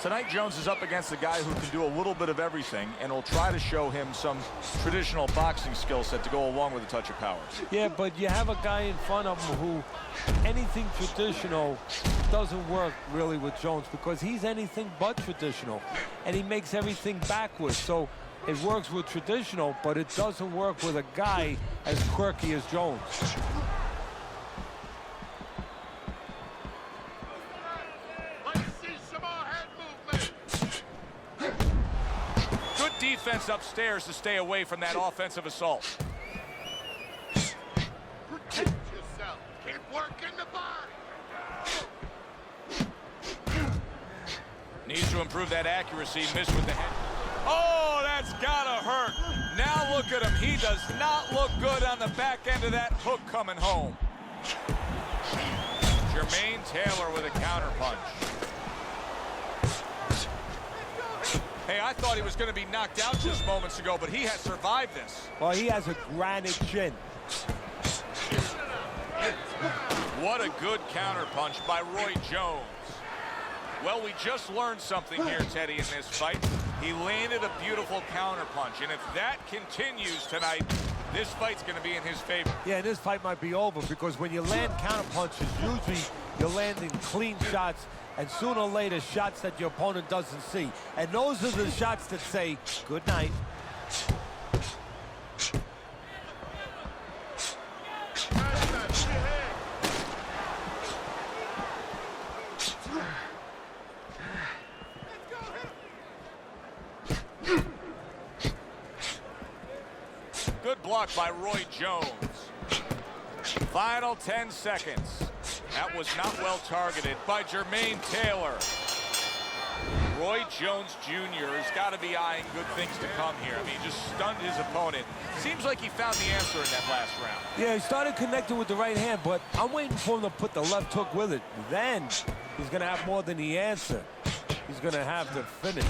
Tonight, Jones is up against a guy who can do a little bit of everything and will try to show him some traditional boxing skill set to go along with a touch of power. Yeah, but you have a guy in front of him who anything traditional doesn't work really with Jones because he's anything but traditional, and he makes everything backwards. So it works with traditional, but it doesn't work with a guy as quirky as Jones. Defense upstairs to stay away from that offensive assault. Protect yourself. Keep working the body. Needs to improve that accuracy. Missed with the head. Oh, that's gotta hurt. Now look at him. He does not look good on the back end of that hook coming home. Jermaine Taylor with a counterpunch. Hey, I thought he was going to be knocked out just moments ago, but he has survived this. Well, he has a granite chin. What a good counterpunch by Roy Jones. Well, we just learned something here, Teddy, in this fight. He landed a beautiful counterpunch, and if that continues tonight, this fight's going to be in his favor. Yeah, this fight might be over because when you land counterpunches, usually you're landing clean shots, and sooner or later, shots that your opponent doesn't see. And those are the shots that say, good night. Good block by Roy Jones. Final 10 seconds. That was not well targeted by Jermaine Taylor. Roy Jones Jr. has got to be eyeing good things to come here. I mean, he just stunned his opponent. Seems like he found the answer in that last round. Yeah, he started connecting with the right hand, but I'm waiting for him to put the left hook with it. Then he's going to have more than the answer. He's going to have to finish.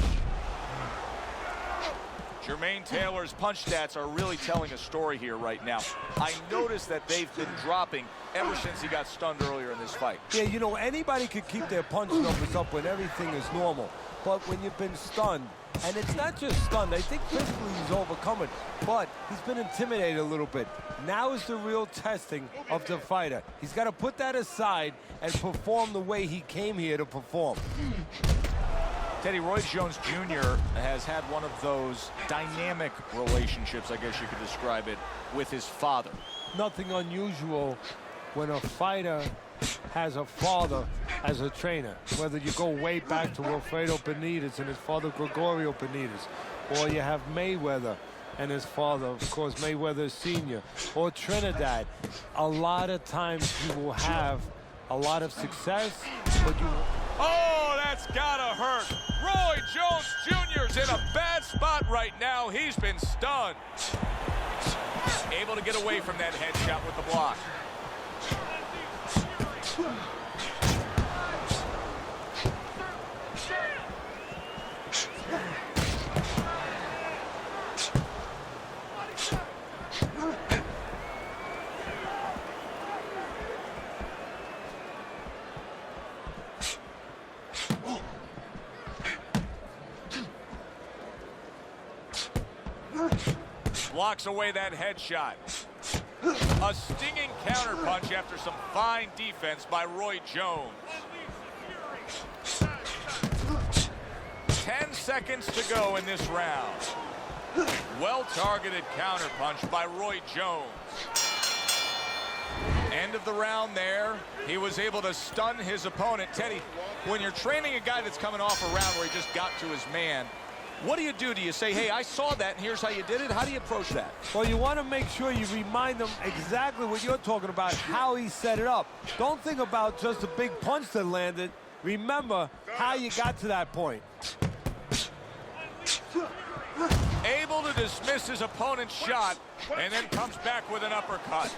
Jermaine Taylor's punch stats are really telling a story here right now. I noticed that they've been dropping ever since he got stunned earlier in this fight. Yeah, you know, anybody could keep their punch numbers up when everything is normal. But when you've been stunned, and it's not just stunned, I think physically he's overcome it, but he's been intimidated a little bit. Now is the real testing of the fighter. He's got to put that aside and perform the way he came here to perform. Teddy, Roy Jones Jr. has had one of those dynamic relationships, I guess you could describe it, with his father. Nothing unusual when a fighter has a father as a trainer, whether you go way back to Wilfredo Benitez and his father Gregorio Benitez, or you have Mayweather and his father, of course, Mayweather Sr., or Trinidad. A lot of times you will have a lot of success, but you... Oh, that's gotta hurt. Roy Jones Jr.'s in a bad spot right now. He's been stunned. Able to get away from that headshot with the block. Blocks away that headshot. A stinging counterpunch after some fine defense by Roy Jones. 10 seconds to go in this round. Well-targeted counterpunch by Roy Jones. End of the round there. He was able to stun his opponent. Teddy, when you're training a guy that's coming off a round where he just got to his man, what do? Do you say, hey, I saw that, and here's how you did it? How do you approach that? Well, you want to make sure you remind them exactly what you're talking about, how he set it up. Don't think about just a big punch that landed. Remember how you got to that point. Able to dismiss his opponent's shot, and then comes back with an uppercut.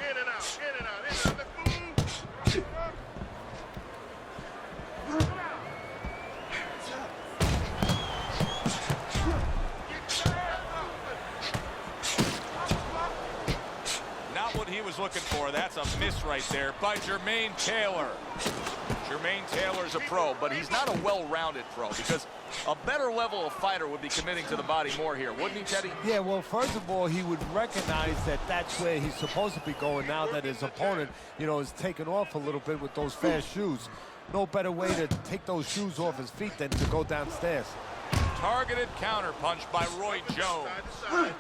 In and out, in and out, in and out. Let's move. Not what he was looking for. That's a miss right there by Jermaine Taylor. Jermaine Taylor's a pro, but he's not a well-rounded pro because a better level of fighter would be committing to the body more here, wouldn't he, Teddy? Yeah, well, first of all, he would recognize that that's where he's supposed to be going now that his opponent, you know, is taken off a little bit with those fast shoes. No better way to take those shoes off his feet than to go downstairs. Targeted counterpunch by Roy Jones. Side to side.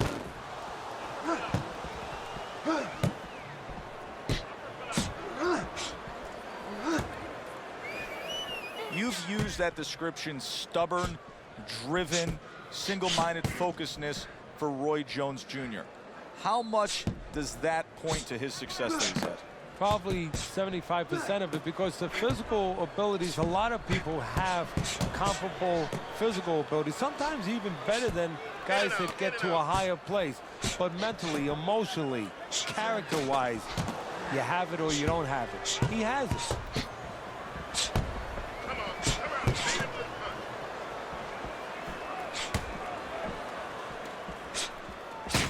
You've used that description, stubborn, driven, single-minded focusedness for Roy Jones Jr. How much does that point to his success that he's had? Probably 75% of it, because the physical abilities, a lot of people have comparable physical abilities, sometimes even better than guys that get to a higher place. But mentally, emotionally, character-wise, you have it or you don't have it. He has it. Come on, come on, beat him with punch.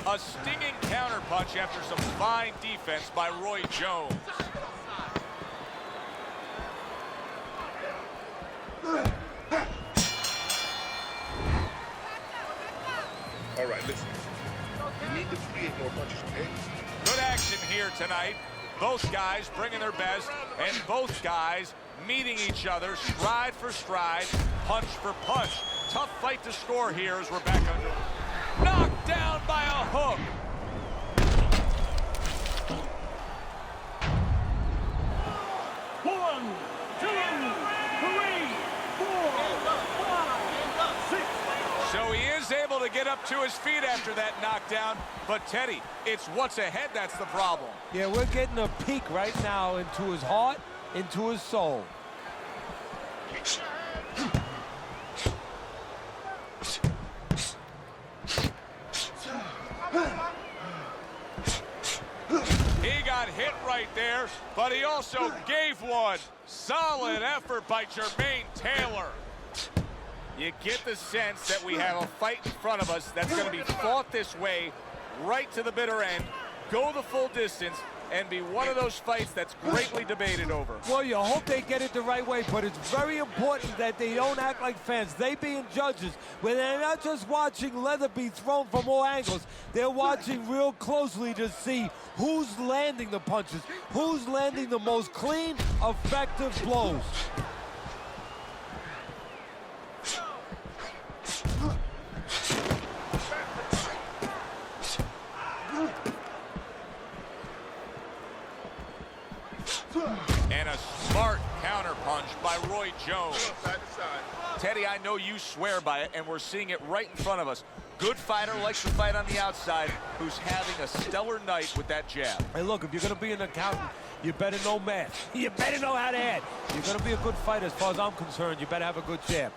A stinging counterpunch after some fine defense by Roy Jones. All right, listen. You need to create more punches, okay? Good action here tonight. Both guys bringing their best, and both guys meeting each other stride for stride, punch for punch. Tough fight to score here as we're back under. Knocked down by a hook. One, two, three, four, five, six. So he is able to get up to his feet after that knockdown. But Teddy, it's what's ahead that's the problem. Yeah, we're getting a peek right now into his heart, into his soul. He got hit right there, but he also gave one. Solid effort by Jermaine Taylor. You get the sense that we have a fight in front of us that's going to be fought this way, right to the bitter end, go the full distance, and be one of those fights that's greatly debated over. Well, you hope they get it the right way, but it's very important that they don't act like fans. They being judges, when they're not just watching leather be thrown from all angles, they're watching real closely to see who's landing the punches, who's landing the most clean, effective blows. And a smart counterpunch by Roy Jones. Side to side. Teddy, I know you swear by it, and we're seeing it right in front of us. Good fighter likes to fight on the outside, who's having a stellar night with that jab. Hey, look, if you're going to be an accountant, you better know math. You better know how to add. You're going to be a good fighter, as far as I'm concerned. You better have a good jab.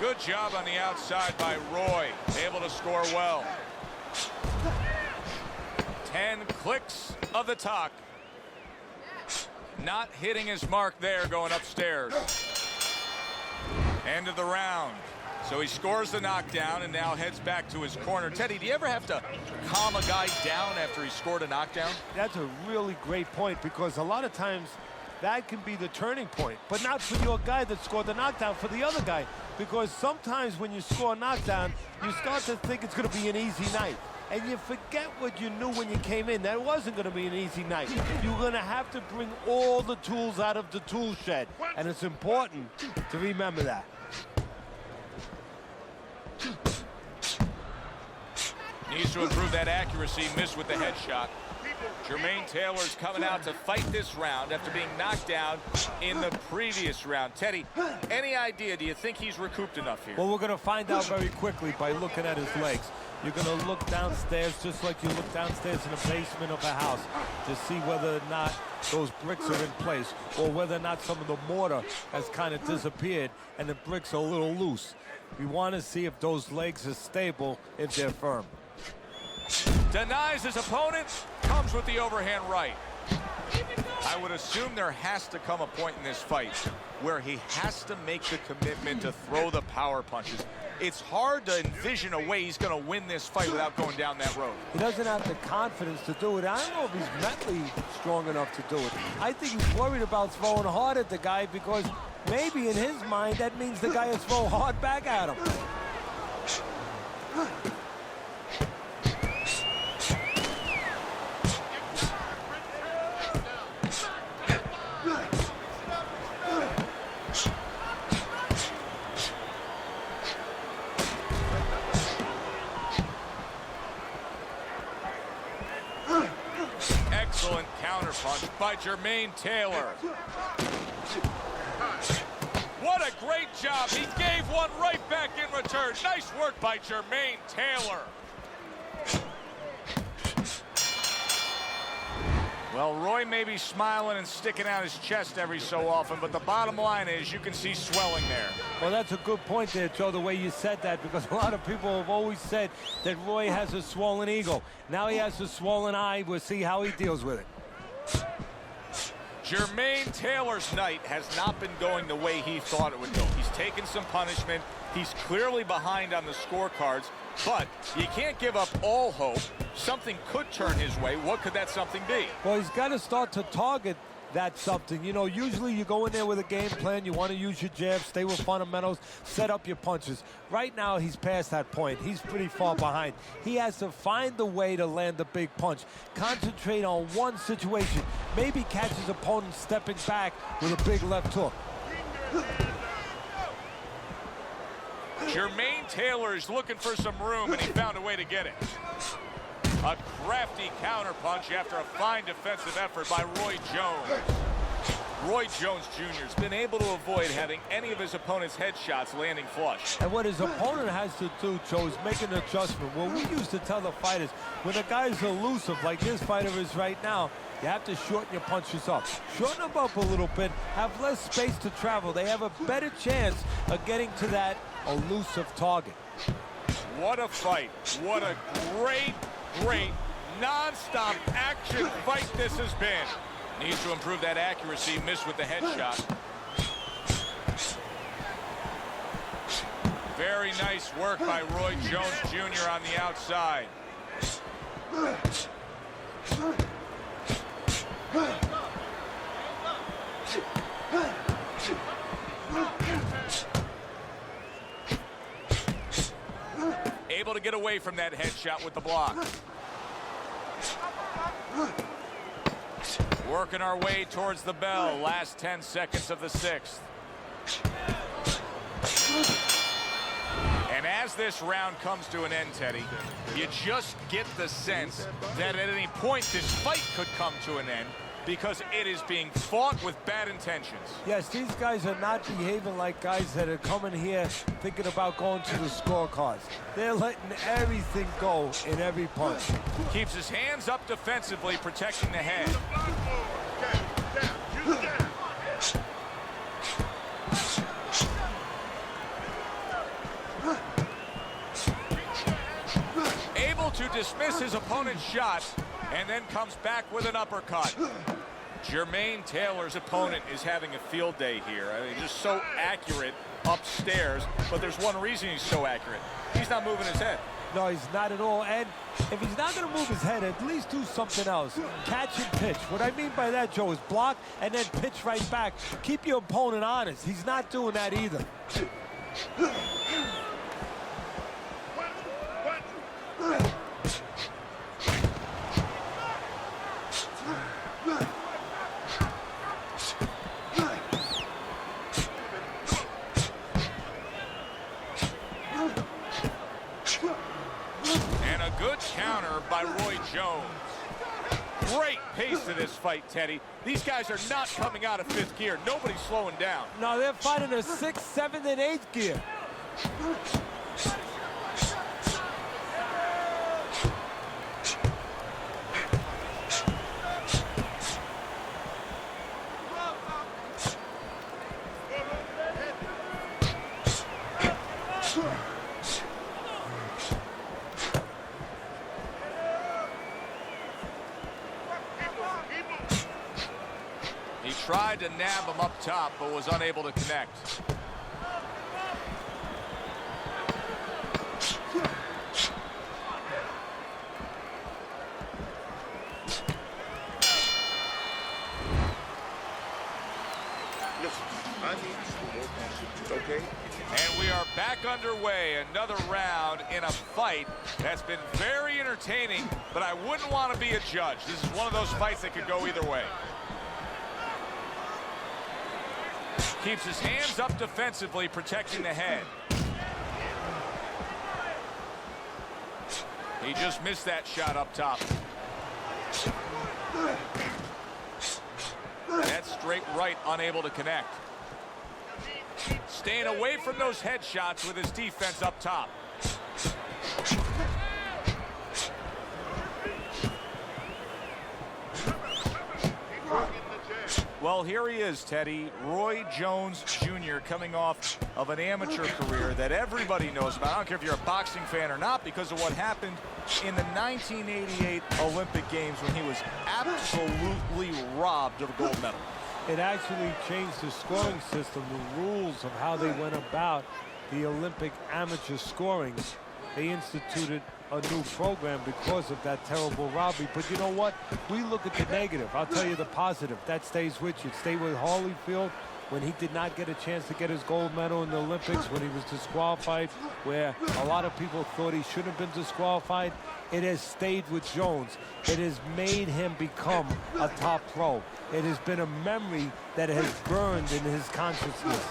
Good job on the outside by Roy, able to score well. 10 clicks of the talk. Not hitting his mark there, going upstairs. End of the round. So he scores the knockdown and now heads back to his corner. Teddy, do you ever have to calm a guy down after he scored a knockdown? That's a really great point, because a lot of times that can be the turning point, but not for your guy that scored the knockdown, for the other guy. Because sometimes when you score a knockdown, you start to think it's going to be an easy night. And you forget what you knew when you came in. That wasn't going to be an easy night. You're going to have to bring all the tools out of the tool shed. And it's important to remember that. Needs to improve that accuracy, missed with the headshot. Jermaine Taylor's coming out to fight this round after being knocked down in the previous round. Teddy, any idea, do you think he's recouped enough here? Well, we're going to find out very quickly by looking at his legs. You're going to look downstairs just like you look downstairs in the basement of a house to see whether or not those bricks are in place, or whether or not some of the mortar has kind of disappeared and the bricks are a little loose. We want to see if those legs are stable, if they're firm. Denies his opponent, comes with the overhand right. I would assume there has to come a point in this fight where he has to make the commitment to throw the power punches. it's hard to envision a way he's going to win this fight without going down that road. He doesn't have the confidence to do it. I don't know if he's mentally strong enough to do it. I think he's worried about throwing hard at the guy because maybe in his mind that means the guy will throw hard back at him. Excellent counterpunch by Jermaine Taylor. What a great job. He gave one right back in return. Nice work by Jermaine Taylor. Well, Roy may be smiling and sticking out his chest every so often, but the bottom line is you can see swelling there. Well, that's a good point there, Joe, the way you said that, because a lot of people have always said that Roy has a swollen ego. Now he has a swollen eye. We'll see how he deals with it. Jermaine Taylor's night has not been going the way he thought it would go. He's taken some punishment. He's clearly behind on the scorecards, but you can't give up all hope. Something could turn his way. What could that something be? Well, he's got to start to target that something. You know, usually you go in there with a game plan. You want to use your jabs, stay with fundamentals, set up your punches. Right now, he's past that point. He's pretty far behind. He has to find the way to land a big punch. Concentrate on one situation. Maybe catch his opponent stepping back with a big left hook. Jermaine Taylor is looking for some room, and he found a way to get it. A crafty counterpunch after a fine defensive effort by Roy Jones. Roy Jones Jr. has been able to avoid having any of his opponent's headshots landing flush. And what his opponent has to do, Joe, is make an adjustment. Well, we used to tell the fighters, when a guy's elusive like this fighter is right now, you have to shorten your punches up. Shorten them up a little bit, have less space to travel. They have a better chance of getting to that elusive target. What a fight. What a great non-stop action fight this has been. Needs to improve that accuracy. Missed with the headshot. Very nice work by Roy Jones Jr. on the outside. Able to get away from that headshot with the block. Working our way towards the bell. Last 10 seconds of the sixth. And as this round comes to an end, Teddy, you just get the sense that at any point this fight could come to an end because it is being fought with bad intentions. Yes, these guys are not behaving like guys that are coming here thinking about going to the scorecards. They're letting everything go in every punch. Keeps his hands up defensively, protecting the head. Able to dismiss his opponent's shot and then comes back with an uppercut. Jermaine Taylor's opponent is having a field day here. I mean, just so accurate upstairs, but there's one reason he's so accurate. He's not moving his head. No, he's not at all. And if he's not going to move his head, at least do something else. Catch and pitch. What I mean by that, Joe, is block and then pitch right back. Keep your opponent honest. He's not doing that either. And a good counter by Roy Jones. Great pace to this fight, Teddy. These guys are not coming out of fifth gear. Nobody's slowing down. No, they're fighting a 6th, 7th, and 8th gear. He tried to nab him up top, but was unable to connect. okay? And we are back underway. Another round in a fight that's been very entertaining, but I wouldn't want to be a judge. This is one of those fights that could go either way. Keeps his hands up defensively, protecting the head. He just missed that shot up top. That's straight right, unable to connect. Staying away from those headshots with his defense up top. Well, here he is, Teddy. Roy Jones Jr. coming off of an amateur career that everybody knows about. I don't care if you're a boxing fan or not, because of what happened in the 1988 Olympic Games when he was absolutely robbed of a gold medal. It actually changed the scoring system, the rules of how they went about the Olympic amateur scoring. They instituted a new program because of that terrible robbery. But you know what? We look at the negative. I'll tell you the positive. That stays with you. Stay with Holyfield when he did not get a chance to get his gold medal in the Olympics, when he was disqualified, where a lot of people thought he should have been disqualified. It has stayed with Jones. It has made him become a top pro. It has been a memory that has burned in his consciousness.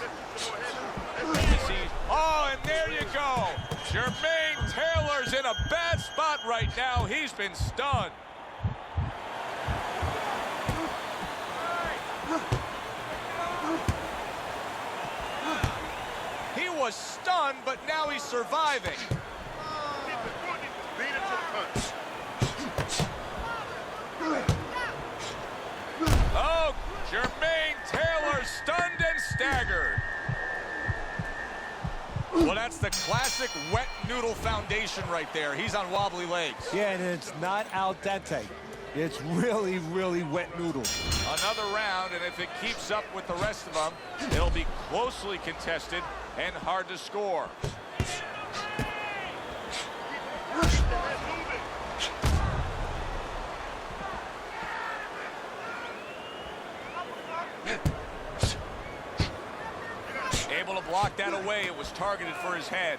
Oh, and there you go. Jermaine Taylor's in a bad spot right now. He's been stunned. He was stunned, but now he's surviving. Oh, Jermaine Taylor stunned and staggered. Well, that's the classic wet noodle foundation right there. He's on wobbly legs. Yeah, and it's not al dente. It's really, really wet noodle. Another round, and if it keeps up with the rest of them, it'll be closely contested and hard to score. Able to block that away. It was targeted for his head.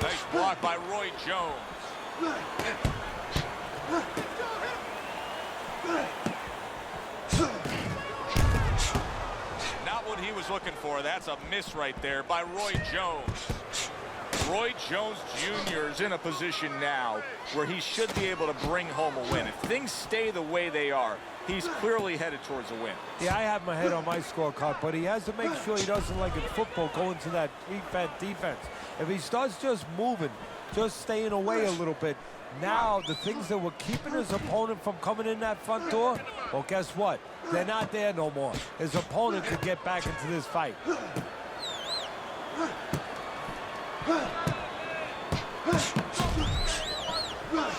Nice block by Roy Jones. Not what he was looking for. That's a miss right there by Roy Jones. Roy Jones Jr. is in a position now where he should be able to bring home a win. If things stay the way they are, he's clearly headed towards a win. Yeah, I have my head on my scorecard, but he has to make sure he doesn't, like in football, go into that prevent defense. If he starts just moving, just staying away a little bit, now the things that were keeping his opponent from coming in that front door, well, guess what? They're not there no more. His opponent could get back into this fight.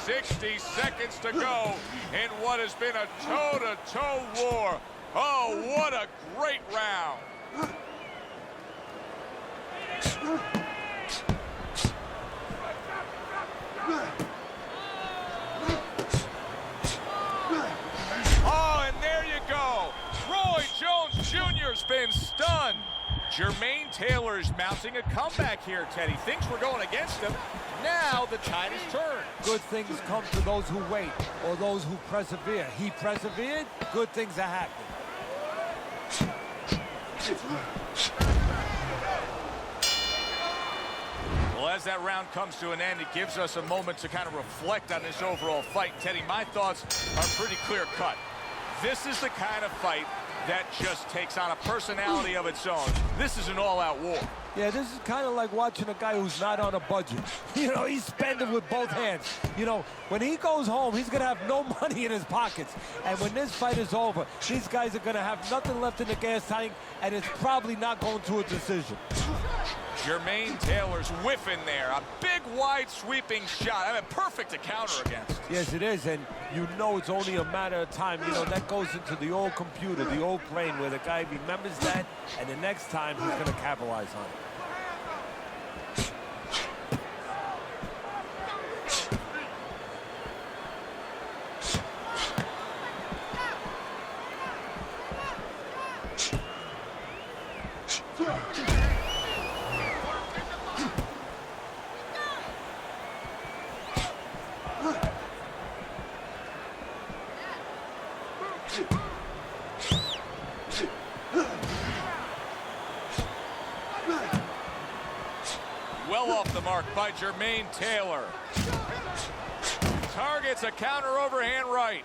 60 seconds to go in what has been a toe-to-toe war. Oh, what a great round. Oh, and there you go. Roy Jones Jr.'s been stunned. Jermaine Taylor's mounting a comeback here, Teddy. Things were going against him. Now the tide has turned. Good things come to those who wait or those who persevere. He persevered, good things are happening. Well, as that round comes to an end, it gives us a moment to kind of reflect on this overall fight. Teddy, my thoughts are pretty clear-cut. This is the kind of fight that just takes on a personality of its own. This is an all-out war. Yeah, this is kind of like watching a guy who's not on a budget. You know, he's spending with both hands. You know, when he goes home, he's going to have no money in his pockets. And when this fight is over, these guys are going to have nothing left in the gas tank, and it's probably not going to a decision. Jermaine Taylor's whiffing there. A big, wide, sweeping shot. I mean, perfect to counter against. Yes, it is, and you know it's only a matter of time. You know, that goes into the old computer, the old brain, where the guy remembers that, and the next time he's going to capitalize on it. mark by Jermaine Taylor. Targets a counter overhand right.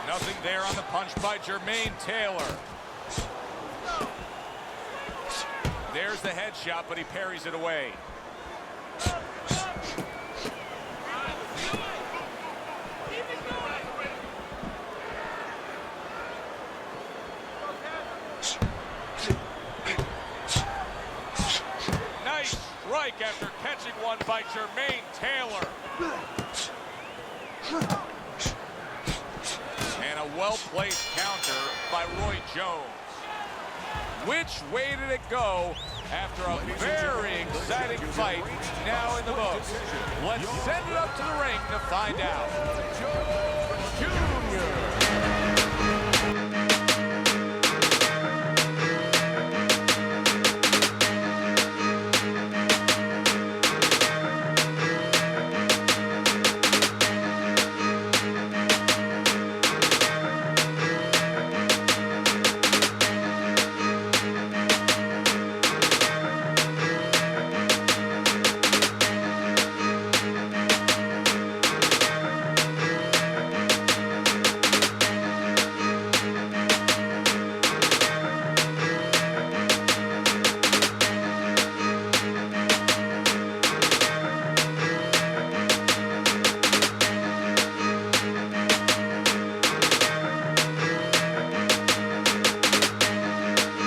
Nothing there on the punch by Jermaine Taylor. There's the headshot, but he parries it away. Nice strike after catching one by Jermaine Taylor. And a well-placed counter by Roy Jones. Which way did it go after a very exciting fight now in the books? Let's send it up to the ring to find out. Junior.